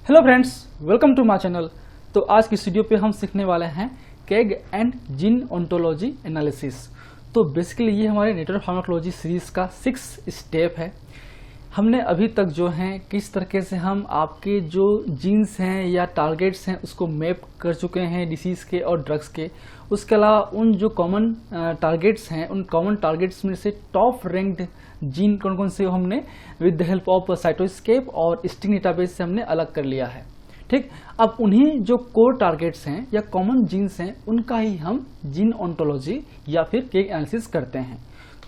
Hello friends, welcome to my channel. तो आज की वीडियो पे हम सीखने वाले हैं KEGG and gene ontology analysis. तो बेसिकली ये हमारे नेटवर्क फार्माकोलॉजी सीरीज का 6 स्टेप है। हमने अभी तक जो है किस तरीके से हम आपके जो जीन्स हैं या टारगेट्स हैं उसको मैप कर चुके हैं डिसीज़ के और ड्रग्स के। उसके अलावा उन जो कॉमन टारगेट्स हैं उन कॉमन टारगेट्स में से टॉप रैंक्ड जीन कौन कौन से हमने विद द हेल्प ऑफ साइटोस्केप और स्टिंग डेटाबेस से हमने अलग कर लिया है। ठीक, अब उन्हीं जो कोर टारगेट्स हैं या कॉमन जीन्स हैं उनका ही हम जीन ओंटोलॉजी या फिर केग एनालिसिस करते हैं।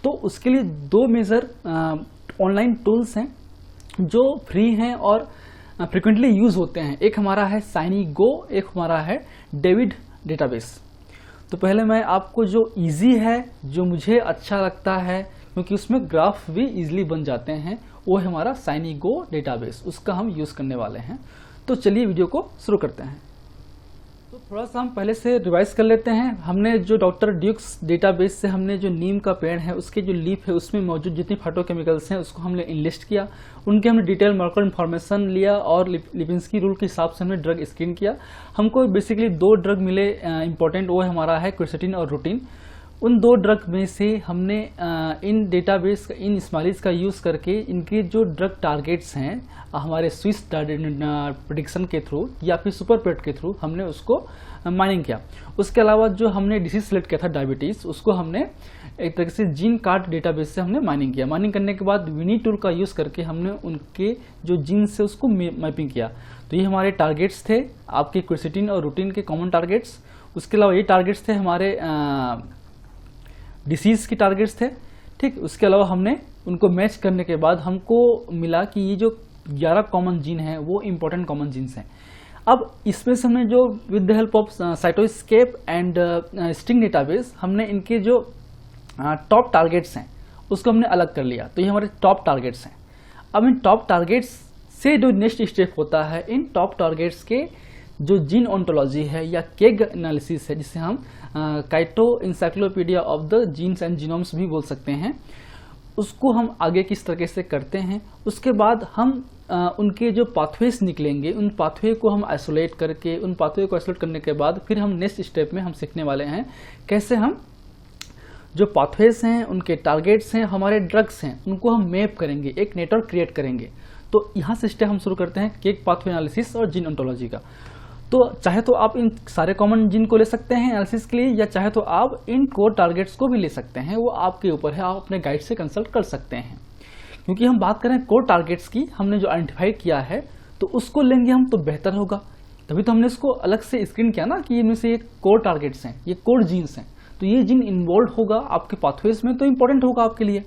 तो उसके लिए दो मेजर ऑनलाइन टूल्स हैं जो फ्री हैं और फ्रिक्वेंटली यूज होते हैं। एक हमारा है साइनीगो, एक हमारा है डेविड डेटाबेस। तो पहले मैं आपको जो इजी है, जो मुझे अच्छा लगता है क्योंकि उसमें ग्राफ भी इजीली बन जाते हैं, वो है हमारा साइनीगो डेटाबेस। उसका हम यूज करने वाले हैं। तो चलिए वीडियो को शुरू करते हैं। तो थोड़ा सा हम पहले से रिवाइज कर लेते हैं। हमने जो डॉक्टर ड्यूक्स डेटाबेस से हमने जो नीम का पेड़ है उसके जो लीफ है उसमें मौजूद जितनी फाइटोकेमिकल्स हैं उसको हमने इनलिस्ट किया। उनके हमने डिटेल मार्कर इन्फॉर्मेशन लिया और लिपिंस्की रूल के हिसाब से हमने ड्रग स्क्रीन किया। हमको बेसिकली दो ड्रग मिले इंपॉर्टेंट, वो हमारा है क्विरसेटिन और रूटीन। उन दो ड्रग में से हमने इन डेटाबेस इन स्माइलीज का यूज़ करके इनके जो ड्रग टारगेट्स हैं हमारे स्विस प्रेडिक्शन के थ्रू या फिर सुपर पेट के थ्रू हमने उसको माइनिंग किया। उसके अलावा जो हमने डिसीज सेलेक्ट किया था डायबिटीज़, उसको हमने एक तरह से जीन कार्ड डेटाबेस से हमने माइनिंग किया। माइनिंग करने के बाद विनी टूल का यूज़ करके हमने उनके जो जीन से उसको मैपिंग किया। तो ये हमारे टारगेट्स थे आपके क्विरसेटिन और रूटीन के कॉमन टारगेट्स। उसके अलावा ये टारगेट्स थे हमारे डिसीज के टारगेट्स थे। ठीक, उसके अलावा हमने उनको मैच करने के बाद हमको मिला कि ये जो 11 कॉमन जीन हैं वो इंपॉर्टेंट कॉमन जीन्स हैं। अब इसमें से हमने जो with the help of Cytoscape and STRING database हमने इनके जो टॉप टारगेट्स हैं उसको हमने अलग कर लिया। तो ये हमारे टॉप टारगेट्स हैं। अब इन टॉप टारगेट्स से जो नेक्स्ट स्टेप होता है, इन टॉप टारगेट्स के जो जीन ओंटोलॉजी है या केग एनालिसिस है, जिसे हम Kyoto encyclopedia of the genes and genomes भी बोल सकते हैं, उसको हम आगे किस तरीके से करते हैं। उसके बाद हम उनके जो पाथवेज निकलेंगे उन पाथवे को हम आइसोलेट करके, उन पाथवे को आइसोलेट करने के बाद फिर हम नेक्स्ट स्टेप में हम सीखने वाले हैं कैसे हम जो पाथवेज हैं, उनके टारगेट्स हैं, हमारे ड्रग्स हैं, उनको हम मैप करेंगे, एक नेटवर्क क्रिएट करेंगे। तो यहाँ से स्टेप हम शुरू करते हैं केग पाथवे एनालिसिस और जीन ओंटोलॉजी का। तो चाहे तो आप इन सारे कॉमन जीन को ले सकते हैं एनालिसिस के लिए, या चाहे तो आप इन कोर टारगेट्स को भी ले सकते हैं, वो आपके ऊपर है। आप अपने गाइड से कंसल्ट कर सकते हैं। क्योंकि हम बात करें कोर टारगेट्स की, हमने जो आइडेंटिफाई किया है तो उसको लेंगे हम तो बेहतर होगा। तभी तो हमने इसको अलग से स्क्रीन किया ना कि इनमें से ये कोर टारगेट्स हैं, ये कोर जीन्स हैं, तो ये जीन इन्वॉल्व होगा आपके पाथवेज में, तो इंपॉर्टेंट होगा आपके लिए।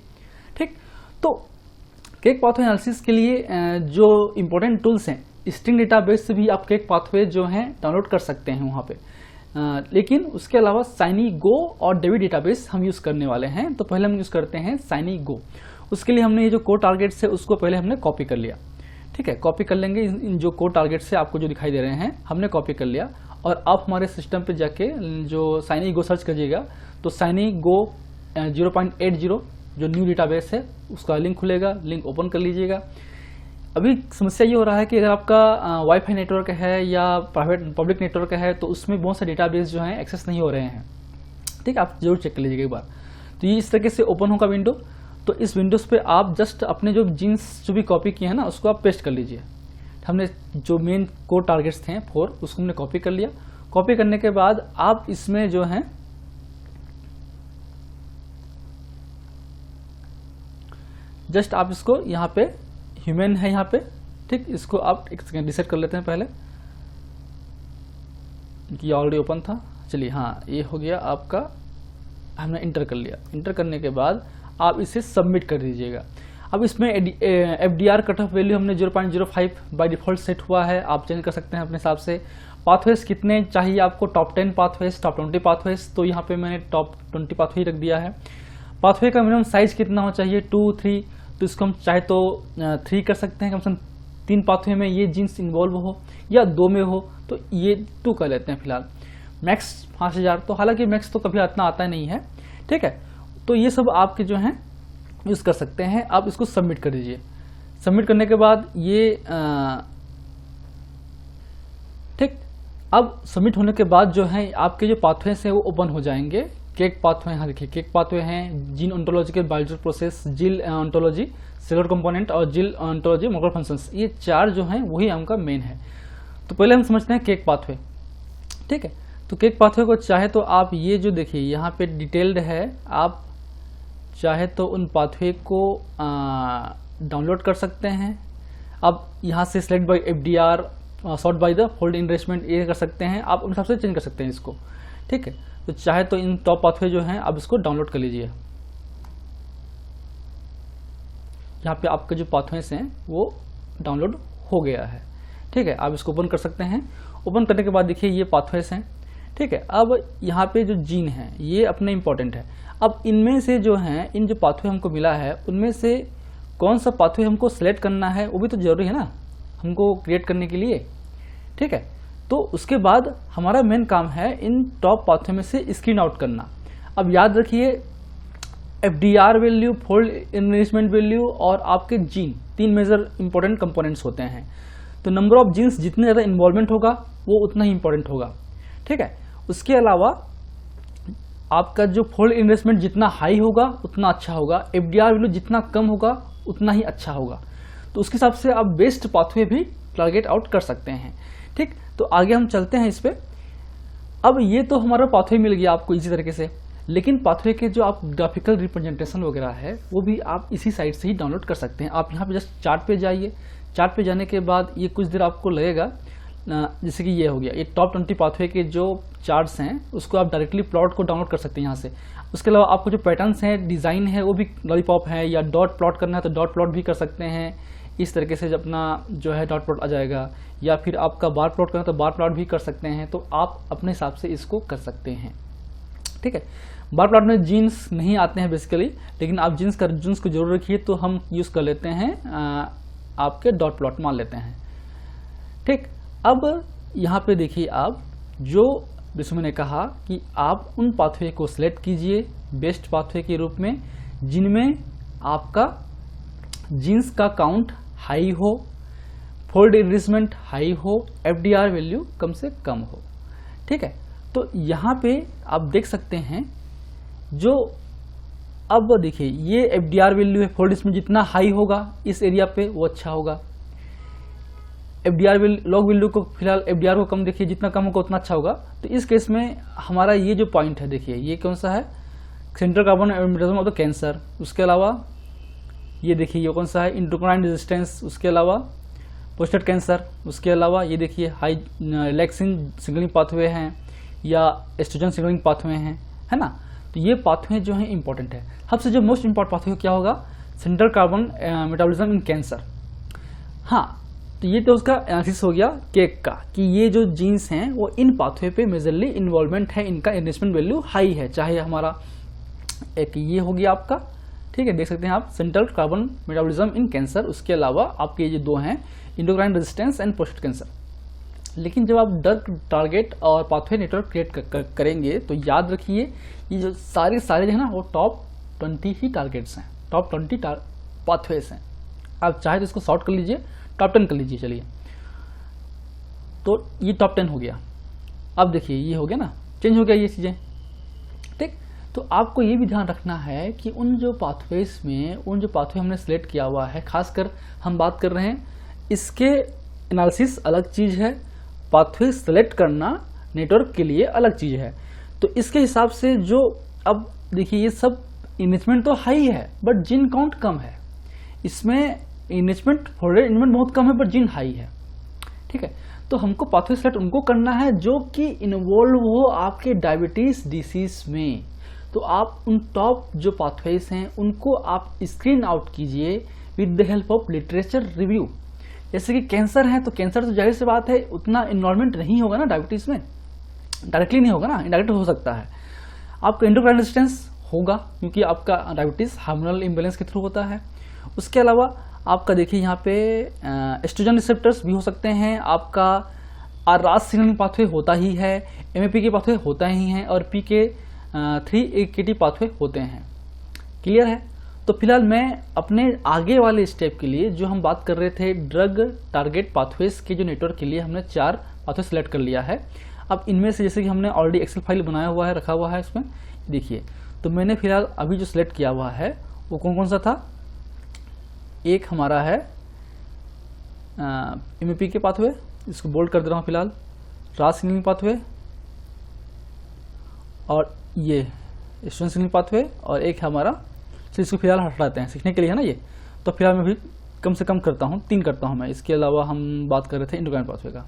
ठीक, तो केग पाथवे एनालिसिस के लिए जो इंपॉर्टेंट टूल्स हैं, स्टिंग डेटाबेस से भी आप केग पाथवे जो हैं डाउनलोड कर सकते हैं वहाँ पे। लेकिन उसके अलावा साइनीगो और डेविड डेटाबेस हम यूज़ करने वाले हैं। तो पहले हम यूज़ करते हैं साइनीगो। उसके लिए हमने ये जो कोर टारगेट्स है उसको पहले हमने कॉपी कर लिया। ठीक है, कॉपी कर लेंगे इन जो कोर टारगेट्स से आपको जो दिखाई दे रहे हैं हमने कॉपी कर लिया। और आप हमारे सिस्टम पे जाके जो साइनीगो सर्च करिएगा तो साइनीगो 0.80 जो न्यू डेटाबेस है उसका लिंक खुलेगा, लिंक ओपन कर लीजिएगा। अभी समस्या ये हो रहा है कि अगर आपका वाईफाई नेटवर्क है या प्राइवेट पब्लिक नेटवर्क है तो उसमें बहुत से डेटाबेस जो हैं एक्सेस नहीं हो रहे हैं। ठीक, आप जरूर चेक कर लीजिएगा एक बार। तो ये इस तरीके से ओपन होगा विंडो। तो इस विंडोज़ पे आप जस्ट अपने जो जीन्स जो भी कॉपी किए हैं ना उसको आप पेस्ट कर लीजिए। हमने जो मेन कोर टारगेट्स थे 4 उसको हमने कॉपी कर लिया। कॉपी करने के बाद आप इसमें जो है जस्ट आप इसको यहाँ पे ह्यूमन है यहाँ पे। ठीक, इसको आप एक सेकेंड रिसेट कर लेते हैं पहले कि ऑलरेडी ओपन था। चलिए, हाँ ये हो गया आपका, हमने इंटर कर लिया। इंटर करने के बाद आप इसे सबमिट कर दीजिएगा। अब इसमें FDR कट ऑफ वैल्यू हमने 0.05 बाय डिफॉल्ट सेट हुआ है, आप चेंज कर सकते हैं अपने हिसाब से। पाथवेज कितने चाहिए आपको, टॉप 10 पाथवेज, टॉप 20 पाथवेज, तो यहाँ पे मैंने टॉप 20 पाथवे रख दिया है। पाथवे का मिनिमम साइज कितना हो चाहिए, 2, 3, तो इसको हम चाहे तो 3 कर सकते हैं। कम से कम 3 पाथवे में ये जीन्स इन्वॉल्व हो या 2 में हो तो ये 2 कर लेते हैं फिलहाल। मैक्स 5000, तो हालांकि मैक्स तो कभी इतना आता नहीं है। ठीक है, तो ये सब आपके जो हैं यूज़ कर सकते हैं। आप इसको सबमिट कर दीजिए। सबमिट करने के बाद ये ठीक। अब सबमिट होने के बाद जो है आपके जो पाथवेज हैं वो ओपन हो जाएंगे। केक पाथवे, यहाँ देखिए केक पाथवे हैं, जीन ओंटोलॉजिकल बायोलॉजिकल प्रोसेस, जिल ओंटोलॉजी सेलुलर कंपोनेंट और जिल ओंटोलॉजी मोलर फंक्शंस, ये 4 जो हैं वही हमका मेन है। तो पहले हम समझते हैं केक पाथवे। ठीक है, तो केक पाथवे को चाहे तो आप ये जो देखिए यहाँ पे डिटेल्ड है, आप चाहे तो उन पाथवे को डाउनलोड कर सकते हैं। अब यहाँ से select by FDR, sort by the fold enrichment, ये कर सकते हैं आप, उन हिसाब से चेंज कर सकते हैं इसको। ठीक है, तो चाहे तो इन टॉप पाथवे जो हैं आप इसको डाउनलोड कर लीजिए। यहाँ पे आपके जो पाथवेज हैं वो डाउनलोड हो गया है। ठीक है, आप इसको ओपन कर सकते हैं। ओपन करने के बाद देखिए ये पाथवेज हैं। ठीक है, अब यहाँ पे जो जीन है ये अपने इम्पोर्टेंट है। अब इनमें से जो हैं, इन जो पाथवे हमको मिला है उनमें से कौन सा पाथवे हमको सेलेक्ट करना है वो भी तो जरूरी है ना हमको क्रिएट करने के लिए। ठीक है, तो उसके बाद हमारा मेन काम है इन टॉप पाथवे में से स्क्रीन आउट करना। अब याद रखिए FDR value, fold enrichment value और आपके जीन, 3 मेजर इंपॉर्टेंट कंपोनेंट्स होते हैं। तो नंबर ऑफ जीन्स जितने ज़्यादा इन्वॉल्वमेंट होगा वो उतना ही इंपॉर्टेंट होगा। ठीक है, उसके अलावा आपका जो फोल्ड इनरिचमेंट जितना हाई होगा उतना अच्छा होगा, FDR वैल्यू जितना कम होगा उतना ही अच्छा होगा। तो उसके हिसाब से आप बेस्ट पाथवे भी टारगेट आउट कर सकते हैं। ठीक, तो आगे हम चलते हैं इस पे। अब ये तो हमारा पाथवे मिल गया आपको इसी तरीके से, लेकिन पाथवे के जो आप ग्राफिकल रिप्रेजेंटेशन वगैरह है वो भी आप इसी साइट से ही डाउनलोड कर सकते हैं। आप यहाँ पे जस्ट चार्ट पे जाइए। चार्ट पे जाने के बाद ये कुछ देर आपको लगेगा, जैसे कि ये हो गया, ये टॉप 20 पाथवे के जो चार्ट्स हैं उसको आप डायरेक्टली प्लॉट को डाउनलोड कर सकते हैं यहाँ से। उसके अलावा आपको जो पैटर्न्स हैं, डिज़ाइन है, वो भी लॉलीपॉप है, या डॉट प्लॉट करना है तो डॉट प्लॉट भी कर सकते हैं। इस तरीके से जब अपना जो है डॉट प्लॉट आ जाएगा, या फिर आपका बार प्लॉट करना है तो बार प्लॉट भी कर सकते हैं। तो आप अपने हिसाब से इसको कर सकते हैं। ठीक है, बार प्लॉट में जीन्स नहीं आते हैं बेसिकली, लेकिन आप जीन्स को जरूर रखिए, तो हम यूज़ कर लेते हैं आपके डॉट प्लॉट मान लेते हैं। ठीक, अब यहाँ पे देखिए आप जो जैसे मैंने कहा कि आप उन पाथवे को सिलेक्ट कीजिए बेस्ट पाथवे के रूप में जिनमें आपका जीन्स का काउंट हाई हो, फोल्ड इनरिचमेंट हाई हो, FDR वैल्यू कम से कम हो। ठीक है, तो यहाँ पे आप देख सकते हैं जो अब देखिए ये FDR वैल्यू है, फोल्ड इनरिचमेंट जितना हाई होगा इस एरिया पे वो अच्छा होगा। FDR लॉग वैल्यू को फिलहाल FDR को कम देखिए, जितना कम होगा उतना अच्छा होगा। तो इस केस में हमारा ये जो पॉइंट है देखिए ये कौन सा है, central carbon metabolism of the cancer. उसके अलावा ये देखिए ये कौन सा है, इंडोक्राइन रेजिस्टेंस। उसके अलावा प्रोस्टेट कैंसर। उसके अलावा ये देखिए हाई रिलैक्सिन सिग्नलिंग पाथवे हैं या एस्ट्रोजन सिग्नलिंग पाथवे हैं, है ना। तो ये पाथवे जो है इंपॉर्टेंट है। सबसे जो मोस्ट इंपॉर्टेंट पाथवे क्या होगा, सेंट्रल कार्बन मेटाबॉलिज्म इन कैंसर। हाँ, तो ये तो उसका एनालिसिस हो गया केक का कि ये जो जीन्स हैं वो इन पाथवे पे मेजरली इन्वॉल्वमेंट है, इनका इनरिचमेंट वैल्यू हाई है। चाहे हमारा एक ये हो गया आपका, ठीक है, देख सकते हैं आप सेंट्रल कार्बन मेटाबॉलिज्म इन कैंसर। उसके अलावा आपके ये 2 हैं endocrine resistance and prostate cancer. लेकिन जब आप ड्रग टारगेट और पाथवे नेटवर्क क्रिएट करेंगे तो याद रखिए ये जो सारे जो है ना वो टॉप 20 ही टारगेट्स हैं, टॉप 20 पाथवेज हैं। आप चाहे तो इसको शॉर्ट कर लीजिए, टॉप 10 कर लीजिए। चलिए, तो ये टॉप 10 हो गया। अब देखिए ये हो गया ना, चेंज हो गया ये चीज़ें। ठीक, तो आपको ये भी ध्यान रखना है कि उन जो पाथवेज में, उन जो पाथवे हमने सेलेक्ट किया हुआ है, खासकर हम बात कर रहे हैं इसके एनालिसिस अलग चीज़ है, पाथवे सेलेक्ट करना नेटवर्क के लिए अलग चीज़ है। तो इसके हिसाब से जो अब देखिए ये सब इनरिचमेंट तो हाई है बट जीन काउंट कम है, इसमें इनरिचमेंट फोल्ड इनरिचमेंट बहुत कम है बट जीन हाई है। ठीक है, तो हमको पाथवे सेलेक्ट उनको करना है जो कि इन्वॉल्व हो आपके डायबिटीज डिसीज में। तो आप उन टॉप जो पाथवेज हैं उनको आप स्क्रीन आउट कीजिए with the help of literature review. जैसे कि कैंसर है तो कैंसर तो जाहिर सी बात है उतना इन्वॉल्वमेंट नहीं होगा ना डायबिटीज में, डायरेक्टली नहीं होगा ना, इनडायरेक्ट हो सकता है। आपका एंडोक्राइन रेजिस्टेंस होगा क्योंकि आपका डायबिटीज हार्मोनल इम्बैलेंस के थ्रू होता है। उसके अलावा आपका देखिए यहाँ पे एस्ट्रोजन रिसेप्टर्स भी हो सकते हैं, आपका आरआस सिग्नलिंग पाथवे होता ही है, एमएपी के पाथवे होता ही है और PK3 पाथवे होते हैं। क्लियर है। तो फिलहाल मैं अपने आगे वाले स्टेप के लिए जो हम बात कर रहे थे ड्रग टारगेट पाथवेज के जो नेटवर्क के लिए हमने 4 पाथवे सेलेक्ट कर लिया है। अब इनमें से जैसे कि हमने ऑलरेडी एक्सेल फाइल बनाया हुआ है, रखा हुआ है इसमें, देखिए। तो मैंने फिलहाल अभी जो सिलेक्ट किया हुआ है वो कौन कौन सा था, एक हमारा है एमपी के पाथवे, इसको बोल्ड कर दे रहा हूँ फिलहाल, रास सिग्नलिंग पाथवे, और ये स्टूडेंट सिग्नलिंग पाथवे, और एक हमारा, तो इसको फिलहाल हटाते हैं, सीखने के लिए है ना ये। तो फिलहाल मैं भी कम से कम करता हूँ, 3 करता हूँ मैं। इसके अलावा हम बात कर रहे थे इंडोक्राइन पाथवे का,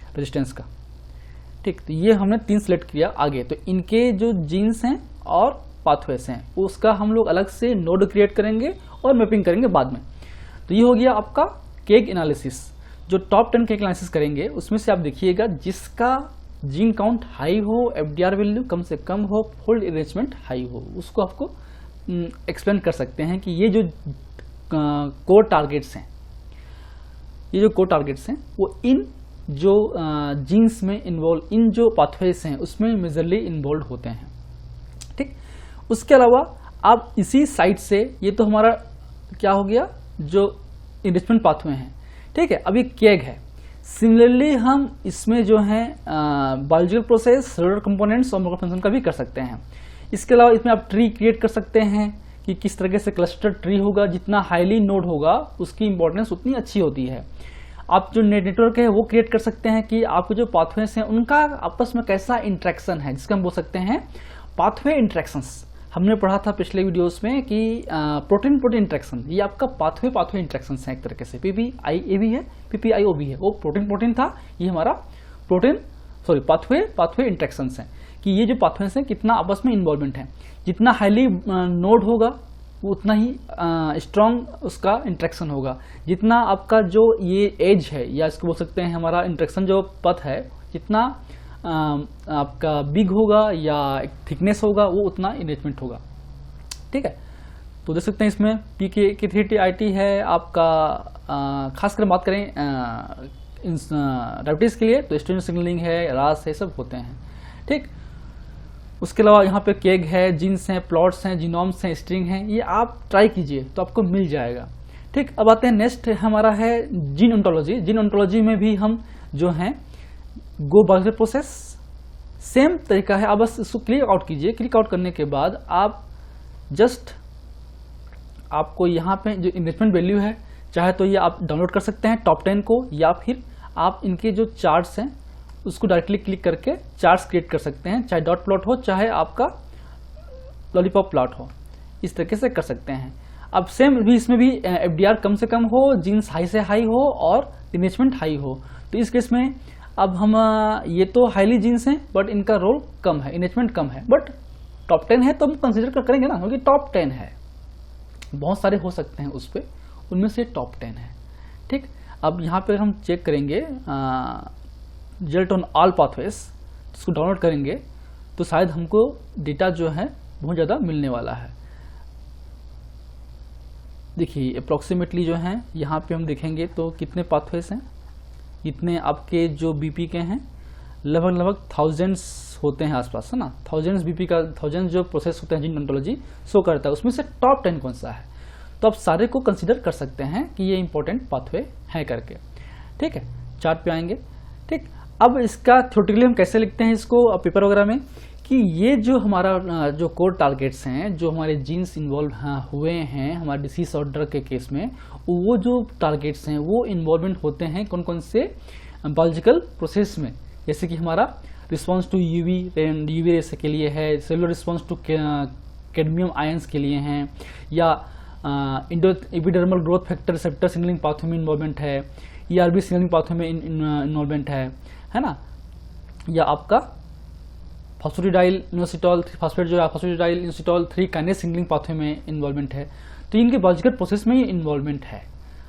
रेजिस्टेंस का, ठीक। तो ये हमने 3 सेलेक्ट किया। आगे तो इनके जो जीन्स हैं और पाथवेस हैं उसका हम लोग अलग से नोड क्रिएट करेंगे और मैपिंग करेंगे बाद में। तो ये हो गया आपका केग एनालिसिस। जो टॉप 10 केग एनालिसिस करेंगे उसमें से आप देखिएगा जिसका जीन काउंट हाई हो, एफडीआर वैल्यू कम से कम हो, फोल्ड अरेंजमेंट हाई हो, उसको आपको एक्सप्लेन कर सकते हैं कि ये जो कोर टारगेट्स हैं, ये जो कोर टारगेट्स हैं वो इन जो जीन्स में इन्वॉल्व, इन जो पाथवेज हैं उसमें मेजरली इन्वॉल्व होते हैं, ठीक। उसके अलावा आप इसी साइट से, ये तो हमारा क्या हो गया, जो इनरिचमेंट पाथवे हैं, ठीक है। अभी केग है। सिमिलरली हम इसमें जो है बायोलॉजिकल प्रोसेस, सेलुलर कंपोनेंट्स और मोलेकुलर फंक्शन का भी कर सकते हैं। इसके अलावा इसमें आप ट्री क्रिएट कर सकते हैं कि किस तरीके से क्लस्टर ट्री होगा, जितना हाईली नोड होगा उसकी इंपॉर्टेंस उतनी अच्छी होती है। आप जो नेटवर्क है वो क्रिएट कर सकते हैं कि आपके जो पाथवेज हैं उनका आपस में कैसा इंट्रैक्शन है, जिसका हम बोल सकते हैं पाथवे इंट्रैक्शंस। हमने पढ़ा था पिछले वीडियोस में कि प्रोटीन प्रोटीन इंट्रैक्शन, ये आपका पाथवे इंट्रैक्शंस है एक तरीके से। पीपीआईए भी है, पीपीआईओ भी है, वो प्रोटीन प्रोटीन था, ये हमारा पाथवे इंट्रैक्शंस हैं कि ये जो पाथवेज हैं कितना आपस में इन्वॉल्वमेंट है। जितना हाईली नोड होगा उतना ही स्ट्रॉन्ग उसका इंट्रैक्शन होगा। जितना आपका जो ये एज है, या इसको बोल सकते हैं हमारा इंट्रैक्शन जो पथ है, जितना आपका बिग होगा या थिकनेस होगा वो उतना इनरिचमेंट होगा, ठीक है। तो देख सकते हैं इसमें PK3TIT है आपका, खासकर बात करें डायबिटीज के लिए तो स्टेरोइड सिग्नलिंग है, रास है, सब होते हैं, ठीक। उसके अलावा यहाँ पे केग है, जीन्स हैं, प्लॉट्स हैं, जीनोम्स हैं, स्ट्रिंग हैं, ये आप ट्राई कीजिए तो आपको मिल जाएगा, ठीक। अब आते हैं नेक्स्ट हमारा है जीन ओंटोलॉजी। जीन ओंटोलॉजी में भी हम जो हैं गो बायोलॉजिकल प्रोसेस, सेम तरीका है। आप बस इसको क्लिक आउट कीजिए। क्लिक आउट करने के बाद आप जस्ट, आपको यहाँ पे जो इनरिचमेंट वैल्यू है, चाहे तो ये आप डाउनलोड कर सकते हैं टॉप 10 को, या फिर आप इनके जो चार्ट्स हैं उसको डायरेक्टली क्लिक करके चार्ट्स क्रिएट कर सकते हैं, चाहे डॉट प्लॉट हो चाहे आपका लॉलीपॉप प्लॉट हो, इस तरीके से कर सकते हैं। अब सेम भी इसमें भी एफडीआर कम से कम हो, जीन्स हाई से हाई हो और इनरिचमेंट हाई हो। तो इस केस में अब हम ये तो हाईली जीन्स हैं बट इनका रोल कम है, इनरिचमेंट कम है, बट टॉप 10 है तो हम कंसिडर करेंगे ना, क्योंकि टॉप 10 है, बहुत सारे हो सकते हैं उस पर, उनमें से टॉप 10 है, ठीक। अब यहाँ पे हम चेक करेंगे रिजल्ट ऑन ऑल पाथवेज, इसको डाउनलोड करेंगे तो शायद हमको डेटा जो है बहुत ज़्यादा मिलने वाला है। देखिए अप्रॉक्सीमेटली जो है यहाँ पे हम देखेंगे तो कितने पाथवेज हैं, इतने आपके जो बीपी के हैं, लगभग थाउजेंड्स होते हैं आसपास, है ना। थाउजेंड्स बीपी का, थाउजेंड्स जो प्रोसेस होते हैं जीन ओंटोलॉजी शो करता है, उसमें से टॉप 10 कौन सा है, तो आप सारे को कंसिडर कर सकते हैं कि ये इंपॉर्टेंट पाथवे है करके, ठीक है। चार्ट पे आएंगे, ठीक। अब इसका थ्योरेटिकली हम कैसे लिखते हैं इसको पेपर वगैरह में, कि ये जो हमारा जो कोर टारगेट्स हैं, जो हमारे जीन्स इन्वॉल्व हुए हैं हमारे डिसीज और ड्रग के केस में, वो जो टारगेट्स हैं वो इन्वॉल्वमेंट होते हैं कौन कौन से बायोलॉजिकल प्रोसेस में, जैसे कि हमारा रिस्पॉन्स टू यूवी रेस के लिए है, cellular response to cadmium ions के लिए हैं, या epidermal growth factor receptor signalling pathway में इन्वॉल्वमेंट है, ERB सिग्नलिंग पाथवे में इन्वॉल्वमेंट है ना, या आपका फॉस्फेटिडाइल इनोसिटॉल फॉस्फेट जो है phosphatidyl inositol 3 kinase signalling pathway में इन्वॉल्वमेंट है। तो इनके बायोलॉजिकल प्रोसेस में ये इन्वॉल्वमेंट है।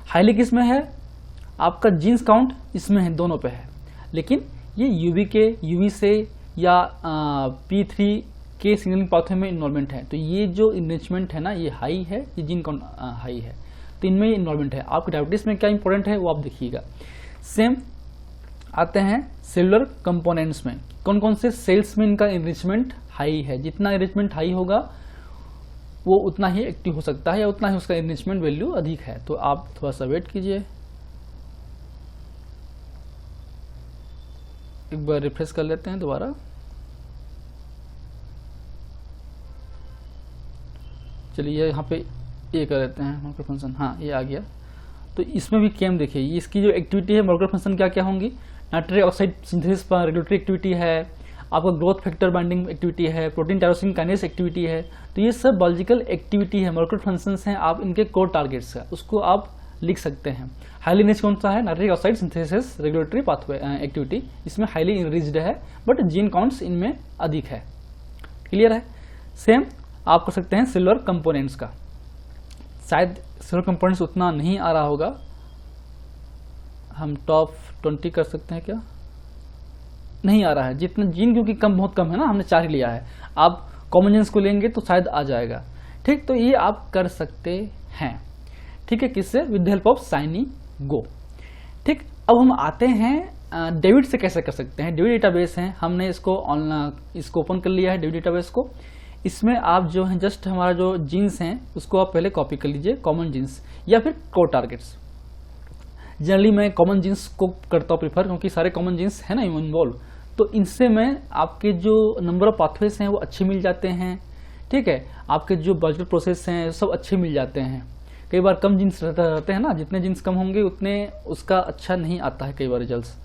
हाईली किस में है, आपका जीन्स काउंट इसमें है, दोनों पे है, लेकिन ये यूवी से या P3 के सिग्नलिंग पाथवे में इन्वॉल्वमेंट है। तो ये जो इनरिचमेंट है ना, ये हाई है, ये जीन काउंट हाई है, तो इनमें इन्वॉल्वमेंट है। आपके डायबिटीज में क्या इंपॉर्टेंट है वो आप देखिएगा। सेम आते हैं सेलुलर कंपोनेंट्स में, कौन कौन से सेल्स में इनका इनरिचमेंट हाई है। जितना इनरिचमेंट हाई होगा वो उतना ही एक्टिव हो सकता है या उतना ही उसका इनरिचमेंट वैल्यू अधिक है। तो आप थोड़ा सा वेट कीजिए। एक बार रिफ्रेश कर लेते हैं दोबारा। चलिए यहाँ पे ये कर लेते हैं मॉलिक्यूलर फंक्शन, हाँ ये आ गया। तो इसमें भी केम देखिए, ये इसकी जो एक्टिविटी है मॉलिक्यूलर फंक्शन क्या क्या होंगी, नाइट्रिक ऑक्साइड सिंथेसिस पर रेगुलेटरी एक्टिविटी है, आपका ग्रोथ फैक्टर बाइंडिंग एक्टिविटी है, प्रोटीन टायरोसिन काइनेस एक्टिविटी है। तो ये सब बायोलॉजिकल एक्टिविटी है, मॉलिक्यूलर फंक्शंस हैं, आप इनके कोर टारगेट्स है उसको आप लिख सकते हैं। हाईली इनरिच्ड कौन सा है, nitric oxide synthesis regulatory pathway activity, इसमें हाईली इनरिच्ड है बट जीन काउंट्स इनमें अधिक है। क्लियर है। सेम आप कर सकते हैं सिल्वर कंपोनेंट्स का, शायद सिल्वर कंपोनेंट्स उतना नहीं आ रहा होगा, हम टॉप 20 कर सकते हैं क्या, नहीं आ रहा है जितना जीन, क्योंकि कम बहुत कम है ना, हमने 4 ही लिया है। आप कॉमन जीन्स को लेंगे तो शायद आ जाएगा। ठीक, तो ये आप कर सकते हैं। ठीक है, किससे, with the help of ShinyGO. ठीक, अब हम आते हैं डेविड से कैसे कर सकते हैं। डेविड डेटाबेस है, हमने इसको ओपन कर लिया है डेविड डेटाबेस को। इसमें आप जो है जस्ट हमारा जो जीन्स हैं उसको आप पहले कॉपी कर लीजिए, कॉमन जीन्स या फिर कोर टारगेट्स। जनरली मैं कॉमन जीन्स को करता हूँ प्रीफर, क्योंकि सारे कॉमन जीन्स है ना इन्वॉल्व, तो इनसे मैं आपके जो नंबर ऑफ पाथवेज हैं वो अच्छे मिल जाते हैं। ठीक है, आपके जो बायोलॉजिकल प्रोसेस हैं सब अच्छे मिल जाते हैं। कई बार कम जीन्स रहते हैं ना, जितने जीन्स कम होंगे उतने उसका अच्छा नहीं आता है कई बार रिजल्ट्स।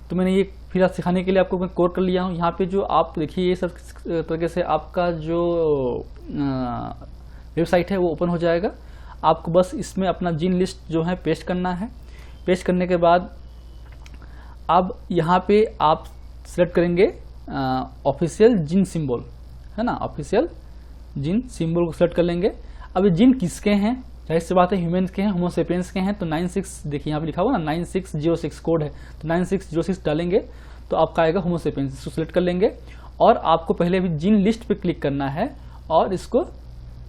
तो मैंने ये फिर सिखाने के लिए आपको मैं कोड कर लिया हूँ। यहाँ पे जो आप देखिए ये सब तरीके से आपका जो वेबसाइट है वो ओपन हो जाएगा। आपको बस इसमें अपना जीन लिस्ट जो है पेस्ट करना है। पेस्ट करने के बाद अब यहाँ पे आप सेलेक्ट करेंगे ऑफिशियल जीन सिंबल, है ना, ऑफिशियल जीन सिंबल को सेलेक्ट कर लेंगे। अब ये जीन किसके हैं, जाहिर सी बात है ह्यूमंस के हैं, होमो सेपियंस के हैं। तो 96 देखिए यहाँ पे लिखा हुआ ना 9606 कोड है, तो 9606 डालेंगे तो आपका आएगा होमो सेपियंस। इसको सिलेक्ट कर लेंगे और आपको पहले भी जीन लिस्ट पे क्लिक करना है और इसको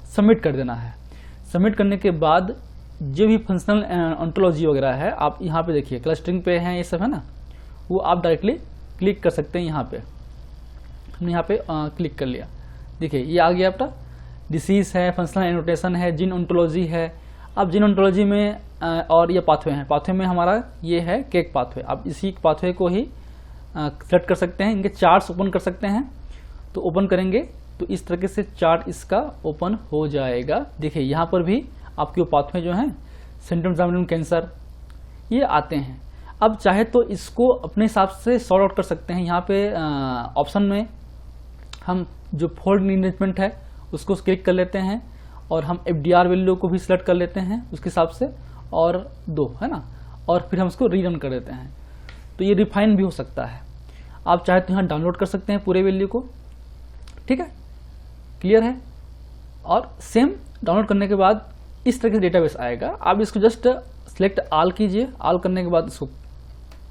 सबमिट कर देना है। सबमिट करने के बाद जो भी फंक्शनल ऑन्टोलॉजी वगैरह है आप यहाँ पे देखिए क्लस्टरिंग पे हैं ये सब, है ना, वो आप डायरेक्टली क्लिक कर सकते हैं। यहाँ पे हमने यहाँ पे क्लिक कर लिया, देखिए ये आ गया आपका डिसीज है, फंक्शनल एनोटेशन है, जीन ऑन्टोलॉजी है। अब जीन ऑन्टोलॉजी में और ये पाथवे हैं, पाथवे में हमारा ये है केक पाथवे। आप इसी पाथवे को ही सेलेक्ट कर सकते हैं, इनके चार्ट्स ओपन कर सकते हैं। तो ओपन करेंगे तो इस तरीके से चार्ट इसका ओपन हो जाएगा। देखिए यहाँ पर भी आपके वो पाथवे जो हैं सेंट्रल जामिनल कैंसर ये आते हैं। अब चाहे तो इसको अपने हिसाब से सॉर्ट आउट कर सकते हैं। यहाँ पे ऑप्शन में हम जो फोल्ड अरेंजमेंट है उसको क्लिक कर लेते हैं और हम FDR वैल्यू को भी सिलेक्ट कर लेते हैं उसके हिसाब से, और 2 है ना, और फिर हम इसको रीरन कर देते हैं। तो ये रिफाइन भी हो सकता है। आप चाहे तो यहाँ डाउनलोड कर सकते हैं पूरे वैल्यू को। ठीक है, क्लियर है। और सेम डाउनलोड करने के बाद इस तरह से डेटाबेस आएगा। आप इसको जस्ट सिलेक्ट ऑल कीजिए, ऑल करने के बाद इसको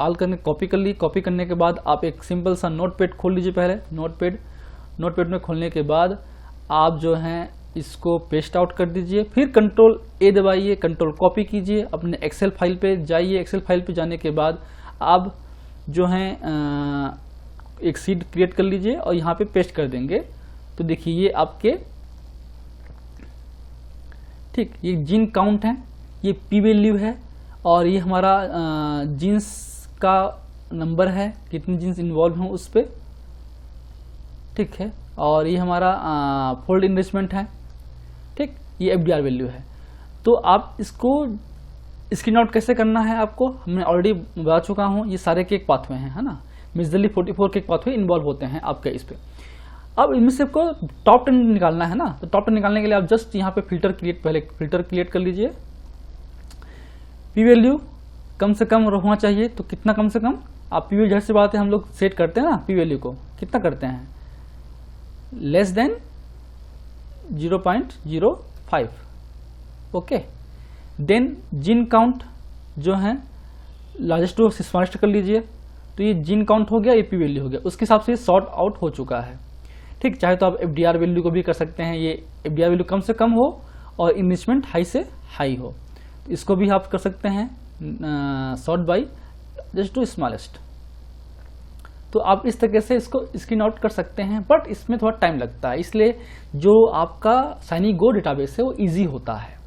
ऑल करने कॉपी कर ली। कॉपी करने के बाद आप एक सिंपल सा नोटपैड खोल लीजिए। पहले नोटपैड में खोलने के बाद आप जो हैं इसको पेस्ट आउट कर दीजिए, फिर कंट्रोल A दबाइए, कंट्रोल कॉपी कीजिए, अपने एक्सेल फाइल पे जाइए। एक्सेल फाइल पे जाने के बाद आप जो हैं एक सीट क्रिएट कर लीजिए और यहाँ पे पेस्ट कर देंगे। तो देखिए ये आपके, ठीक, ये जीन काउंट है, ये P वैल्यू है और ये हमारा जीन्स का नंबर है, कितने जीन्स इन्वॉल्व हैं उस पर। ठीक है, और ये हमारा फोल्ड इनरिचमेंट है। ठीक, ये FDR वैल्यू है। तो आप इसको स्क्रीन आउट कैसे करना है आपको हमने ऑलरेडी बता चुका हूँ। ये सारे केक पाथवे हैं, है ना, मेजरली 44 केक पाथवे इन्वॉल्व होते हैं आपके इस पे। अब इनमें से आपको टॉप 10 निकालना है ना, तो टॉप 10 निकालने के लिए आप जस्ट यहाँ पे पहले फिल्टर क्रिएट कर लीजिए। P वैल्यू कम से कम होना चाहिए, तो कितना कम से कम, आप P वैल्यू जैसे बात है हम लोग सेट करते हैं ना, P वैल्यू को कितना करते हैं, less than 0.05। Okay, then gene count जो है लार्जेस्ट टू स्मॉलेस्ट कर लीजिए। तो ये जीन काउंट हो गया, ये P वैल्यू हो गया, उसके हिसाब से सॉर्ट आउट हो चुका है। ठीक, चाहे तो आप FDR वैल्यू को भी कर सकते हैं, ये FDR वैल्यू कम से कम हो और इनरिचमेंट हाई से हाई हो, तो इसको भी आप कर सकते हैं sort by just to smallest. तो आप इस तरीके से इसको स्क्रीन आउट कर सकते हैं, बट इसमें थोड़ा टाइम लगता है, इसलिए जो आपका साइनी गो डेटाबेस है वो इजी होता है।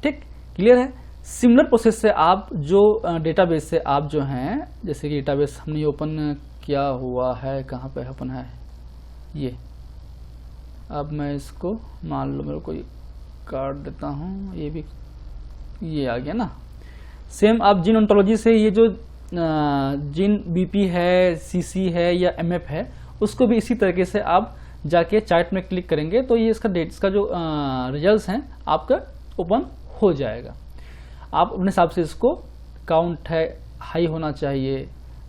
ठीक, क्लियर है। सिमिलर प्रोसेस से आप जो डेटाबेस से आप जो हैं, जैसे कि डेटाबेस हमने ओपन क्या हुआ है, कहाँ पे अपन है ये। अब मैं इसको मान लो मेरे को काट देता हूँ, ये भी ये आ गया ना। सेम आप जीन ओंटोलॉजी से ये जो जीन बीपी है, सीसी है या एमएफ है, उसको भी इसी तरीके से आप जाके चार्ट में क्लिक करेंगे तो ये इसका जो रिजल्ट्स हैं आपका ओपन हो जाएगा। आप अपने हिसाब से इसको काउंट है हाई होना चाहिए,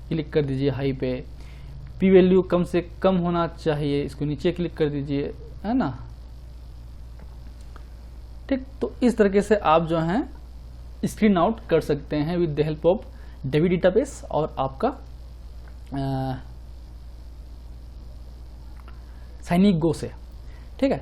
क्लिक कर दीजिए हाई पे। पी वैल्यू कम से कम होना चाहिए, इसको नीचे क्लिक कर दीजिए, है ना। ठीक, तो इस तरीके से आप जो हैं स्क्रीन आउट कर सकते हैं with the help of DAVID database और आपका साइनिक गो से। ठीक है,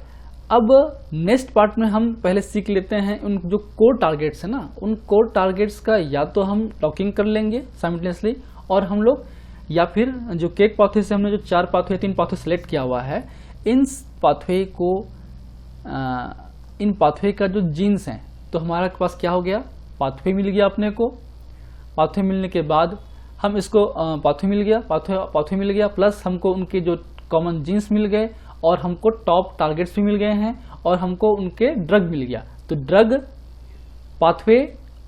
अब नेक्स्ट पार्ट में हम पहले सीख लेते हैं उन जो कोर टारगेट्स है ना, उन कोर टारगेट्स का या तो हम लॉकिंग कर लेंगे साइमल्टेनियसली, और हम लोग या फिर जो केक पाथवे से हमने जो 4 पाथवे 3 पाथवे सेलेक्ट किया हुआ है, इन पाथवे को इन पाथवे का जो जीन्स हैं, तो हमारे पास क्या हो गया, पाथवे मिल गया अपने को। पाथवे मिलने के बाद हम इसको पाथवे मिल गया प्लस हमको उनके जो कॉमन जीन्स मिल गए और हमको टॉप टारगेट्स भी मिल गए हैं और हमको उनके ड्रग मिल गया। तो ड्रग, पाथवे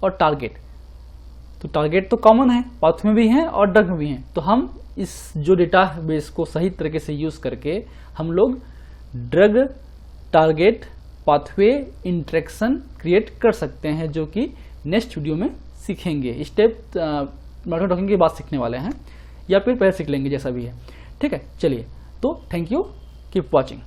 और टारगेट, तो टारगेट तो कॉमन है, पाथवे में भी हैं और ड्रग में भी हैं। तो हम इस जो डेटाबेस को सही तरीके से यूज करके हम लोग drug, target, pathway interaction create कर सकते हैं, जो कि नेक्स्ट वीडियो में सीखेंगे। स्टेप मार्केट टॉकिंग के बाद सीखने वाले हैं या फिर पहले सीख लेंगे, जैसा भी है। ठीक है, चलिए, तो थैंक यू, कीप वॉचिंग।